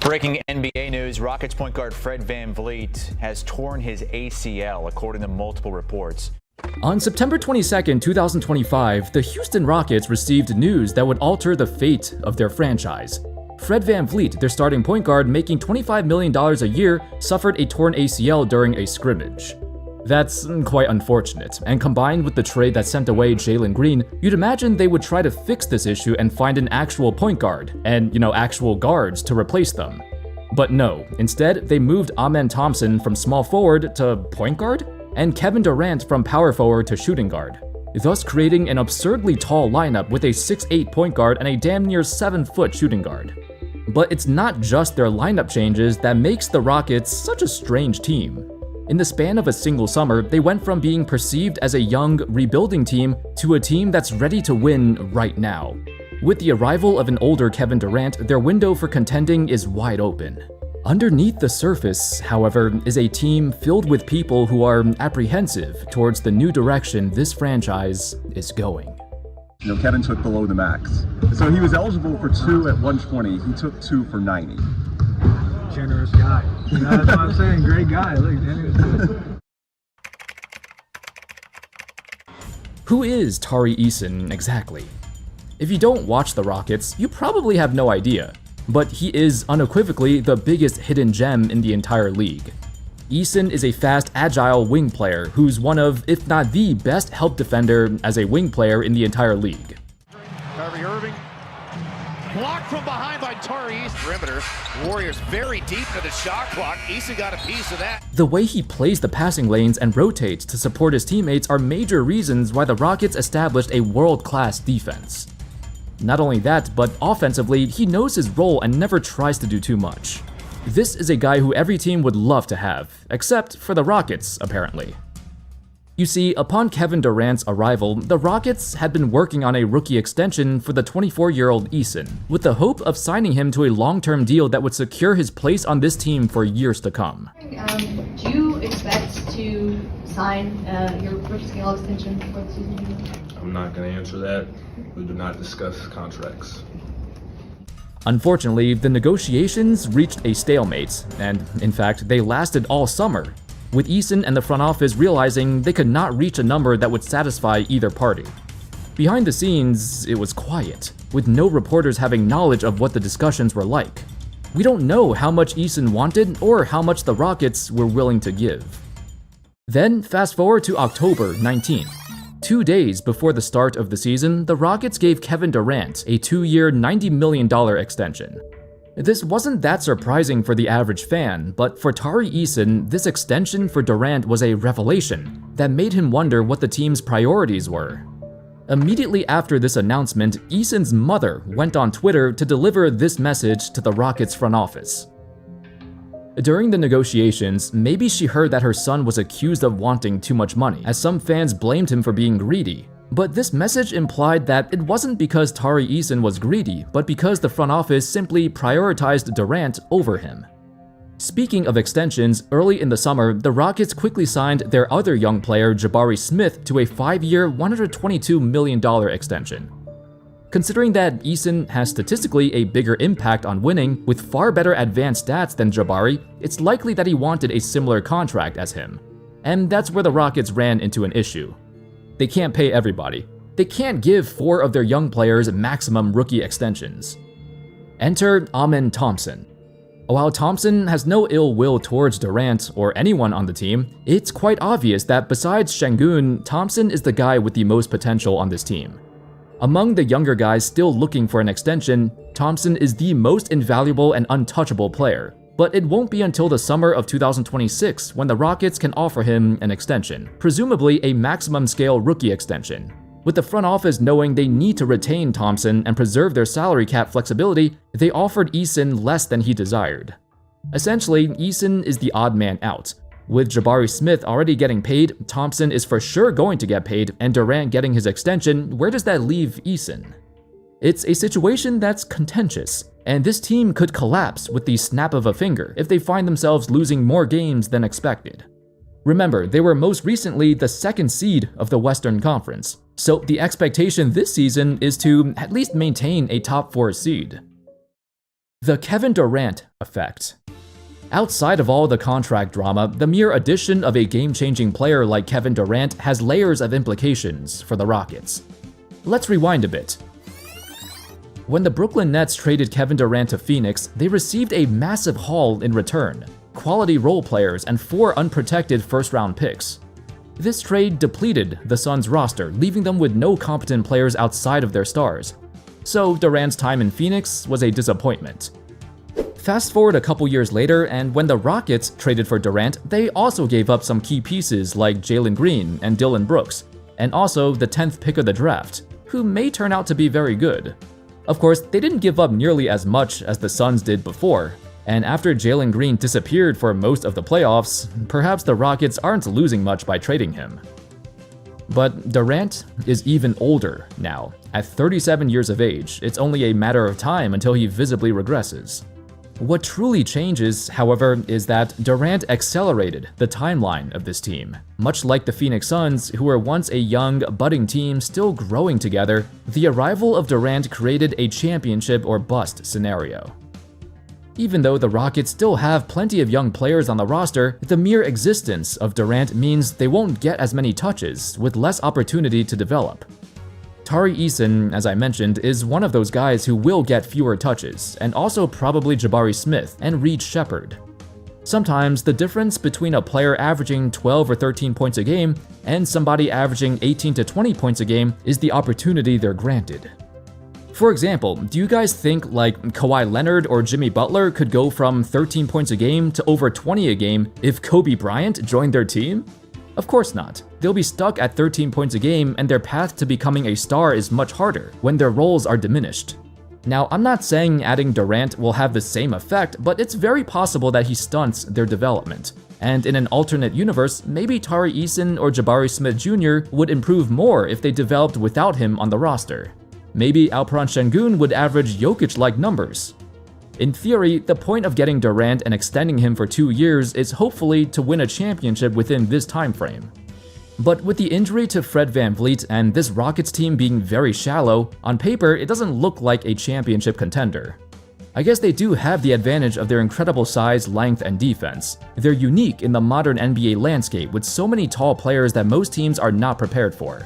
Breaking NBA news, Rockets point guard Fred VanVleet has torn his ACL, according to multiple reports. On September 22, 2025, the Houston Rockets received news that would alter the fate of their franchise. Fred VanVleet, their starting point guard making $25 million a year, suffered a torn ACL during a scrimmage. That's quite unfortunate, and combined with the trade that sent away Jalen Green, you'd imagine they would try to fix this issue and find an actual point guard, and actual guards to replace them. But no, instead they moved Amen Thompson from small forward to point guard, and Kevin Durant from power forward to shooting guard, thus creating an absurdly tall lineup with a 6'8" point guard and a damn near 7-foot shooting guard. But it's not just their lineup changes that makes the Rockets such a strange team. In the span of a single summer, they went from being perceived as a young, rebuilding team to a team that's ready to win right now. With the arrival of an older Kevin Durant, their window for contending is wide open. Underneath the surface, however, is a team filled with people who are apprehensive towards the new direction this franchise is going. Kevin took below the max. So he was eligible for 2 at 120. He took 2 for 90. Generous guy. That's what I'm saying. Great guy. Look, Who is Tari Eason exactly? If you don't watch the Rockets, you probably have no idea, but he is unequivocally the biggest hidden gem in the entire league. Eason is a fast, agile wing player who's one of, if not the best help defender as a wing player in the entire league. Kyrie Irving, blocked from behind by Tari Eason. Perimeter, Warriors very deep into the shot clock. Eason got a piece of that. The way he plays the passing lanes and rotates to support his teammates are major reasons why the Rockets established a world-class defense. Not only that, but offensively, he knows his role and never tries to do too much. This is a guy who every team would love to have, except for the Rockets, apparently. You see, upon Kevin Durant's arrival, the Rockets had been working on a rookie extension for the 24-year-old Eason, with the hope of signing him to a long-term deal that would secure his place on this team for years to come. Do you expect to sign your rookie scale extension for the season? I'm not going to answer that. We do not discuss contracts. Unfortunately, the negotiations reached a stalemate, and in fact, they lasted all summer, with Eason and the front office realizing they could not reach a number that would satisfy either party. Behind the scenes, it was quiet, with no reporters having knowledge of what the discussions were like. We don't know how much Eason wanted or how much the Rockets were willing to give. Then, fast forward to October 19th. 2 days before the start of the season, the Rockets gave Kevin Durant a 2-year, $90 million extension. This wasn't that surprising for the average fan, but for Tari Eason, this extension for Durant was a revelation that made him wonder what the team's priorities were. Immediately after this announcement, Eason's mother went on Twitter to deliver this message to the Rockets front office. During the negotiations, maybe she heard that her son was accused of wanting too much money, as some fans blamed him for being greedy. But this message implied that it wasn't because Tari Eason was greedy, but because the front office simply prioritized Durant over him. Speaking of extensions, early in the summer, the Rockets quickly signed their other young player, Jabari Smith, to a 5-year, $122 million extension. Considering that Eason has statistically a bigger impact on winning with far better advanced stats than Jabari, it's likely that he wanted a similar contract as him. And that's where the Rockets ran into an issue. They can't pay everybody. They can't give 4 of their young players maximum rookie extensions. Enter Amen Thompson. While Thompson has no ill will towards Durant or anyone on the team, it's quite obvious that besides Şengün, Thompson is the guy with the most potential on this team. Among the younger guys still looking for an extension, Thompson is the most invaluable and untouchable player, but it won't be until the summer of 2026 when the Rockets can offer him an extension, presumably a maximum scale rookie extension. With the front office knowing they need to retain Thompson and preserve their salary cap flexibility, they offered Eason less than he desired. Essentially, Eason is the odd man out. With Jabari Smith already getting paid, Thompson is for sure going to get paid, and Durant getting his extension, where does that leave Eason? It's a situation that's contentious, and this team could collapse with the snap of a finger if they find themselves losing more games than expected. Remember, they were most recently the 2nd seed of the Western Conference, so the expectation this season is to at least maintain a top 4 seed. The Kevin Durant effect. Outside of all the contract drama, the mere addition of a game-changing player like Kevin Durant has layers of implications for the Rockets. Let's rewind a bit. When the Brooklyn Nets traded Kevin Durant to Phoenix, they received a massive haul in return: quality role players and 4 unprotected first-round picks. This trade depleted the Suns' roster, leaving them with no competent players outside of their stars. So Durant's time in Phoenix was a disappointment. Fast forward a couple years later, and when the Rockets traded for Durant, they also gave up some key pieces like Jalen Green and Dillon Brooks, and also the 10th pick of the draft, who may turn out to be very good. Of course, they didn't give up nearly as much as the Suns did before, and after Jalen Green disappeared for most of the playoffs, perhaps the Rockets aren't losing much by trading him. But Durant is even older now. At 37 years of age, it's only a matter of time until he visibly regresses. What truly changes, however, is that Durant accelerated the timeline of this team. Much like the Phoenix Suns, who were once a young, budding team still growing together, the arrival of Durant created a championship or bust scenario. Even though the Rockets still have plenty of young players on the roster, the mere existence of Durant means they won't get as many touches, with less opportunity to develop. Tari Eason, as I mentioned, is one of those guys who will get fewer touches, and also probably Jabari Smith and Reed Shepherd. Sometimes the difference between a player averaging 12 or 13 points a game and somebody averaging 18 to 20 points a game is the opportunity they're granted. For example, do you guys think like Kawhi Leonard or Jimmy Butler could go from 13 points a game to over 20 a game if Kobe Bryant joined their team? Of course not. They'll be stuck at 13 points a game, and their path to becoming a star is much harder when their roles are diminished. Now, I'm not saying adding Durant will have the same effect, but it's very possible that he stunts their development. And in an alternate universe, maybe Tari Eason or Jabari Smith Jr. would improve more if they developed without him on the roster. Maybe Alperen Şengün would average Jokic-like numbers. In theory, the point of getting Durant and extending him for 2 years is hopefully to win a championship within this time frame. But with the injury to Fred VanVleet and this Rockets team being very shallow, on paper it doesn't look like a championship contender. I guess they do have the advantage of their incredible size, length, and defense. They're unique in the modern NBA landscape with so many tall players that most teams are not prepared for.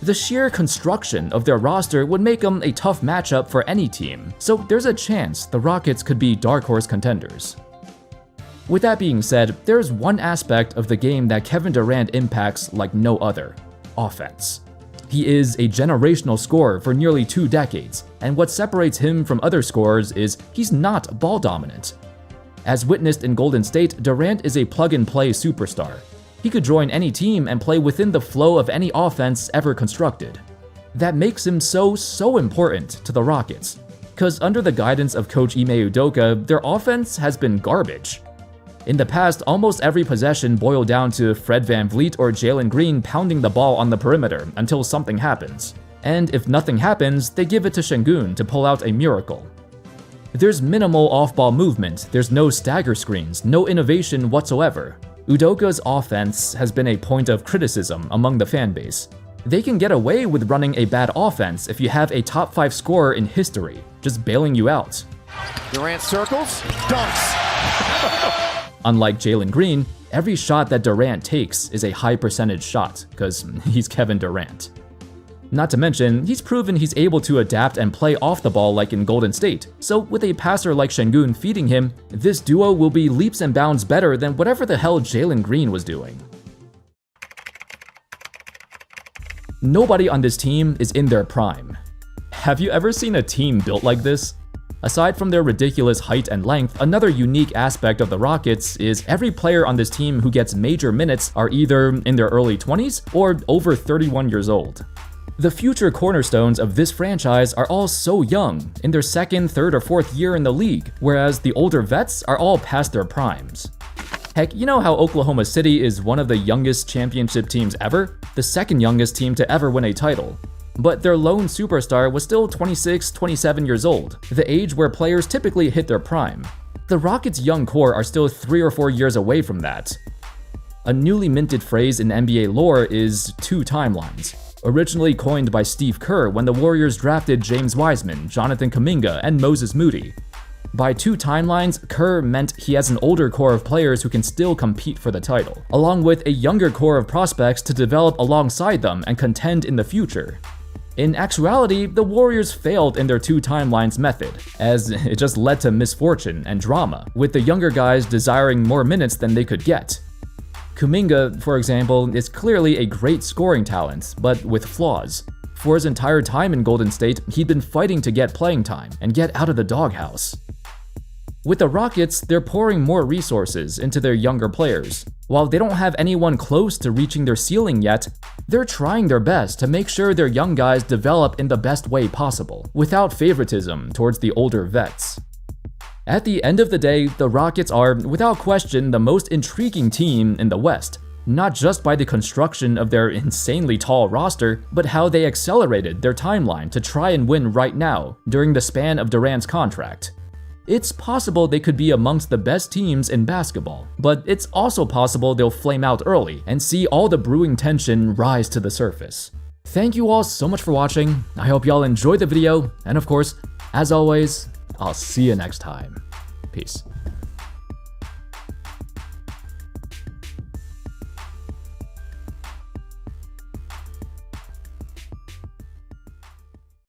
The sheer construction of their roster would make them a tough matchup for any team, so there's a chance the Rockets could be dark horse contenders. With that being said, there's one aspect of the game that Kevin Durant impacts like no other: offense. He is a generational scorer for nearly 2 decades, and what separates him from other scorers is he's not ball dominant. As witnessed in Golden State, Durant is a plug-and-play superstar. He could join any team and play within the flow of any offense ever constructed. That makes him so important to the Rockets, because under the guidance of coach Ime Udoka, their offense has been garbage. In the past, almost every possession boiled down to Fred VanVleet or Jalen Green pounding the ball on the perimeter until something happens. And if nothing happens, they give it to Şengün to pull out a miracle. There's minimal off-ball movement, there's no stagger screens, no innovation whatsoever. Udoka's offense has been a point of criticism among the fanbase. They can get away with running a bad offense if you have a top 5 scorer in history, just bailing you out. Durant circles, dunks. Unlike Jalen Green, every shot that Durant takes is a high percentage shot, because he's Kevin Durant. Not to mention, he's proven he's able to adapt and play off the ball like in Golden State, so with a passer like Şengün feeding him, this duo will be leaps and bounds better than whatever the hell Jalen Green was doing. Nobody on this team is in their prime. Have you ever seen a team built like this? Aside from their ridiculous height and length, another unique aspect of the Rockets is every player on this team who gets major minutes are either in their early 20s or over 31 years old. The future cornerstones of this franchise are all so young, in their 2nd, 3rd, or 4th year in the league, whereas the older vets are all past their primes. Heck, you know how Oklahoma City is one of the youngest championship teams ever? The 2nd youngest team to ever win a title. But their lone superstar was still 26, 27 years old, the age where players typically hit their prime. The Rockets' young core are still 3 or 4 years away from that. A newly minted phrase in NBA lore is 2 timelines. Originally coined by Steve Kerr when the Warriors drafted James Wiseman, Jonathan Kuminga, and Moses Moody. By 2 timelines, Kerr meant he has an older core of players who can still compete for the title, along with a younger core of prospects to develop alongside them and contend in the future. In actuality, the Warriors failed in their 2 timelines method, as it just led to misfortune and drama, with the younger guys desiring more minutes than they could get. Kuminga, for example, is clearly a great scoring talent, but with flaws. For his entire time in Golden State, he'd been fighting to get playing time and get out of the doghouse. With the Rockets, they're pouring more resources into their younger players. While they don't have anyone close to reaching their ceiling yet, they're trying their best to make sure their young guys develop in the best way possible, without favoritism towards the older vets. At the end of the day, the Rockets are, without question, the most intriguing team in the West, not just by the construction of their insanely tall roster, but how they accelerated their timeline to try and win right now, during the span of Durant's contract. It's possible they could be amongst the best teams in basketball, but it's also possible they'll flame out early and see all the brewing tension rise to the surface. Thank you all so much for watching. I hope y'all enjoyed the video, and of course, as always, I'll see you next time. Peace.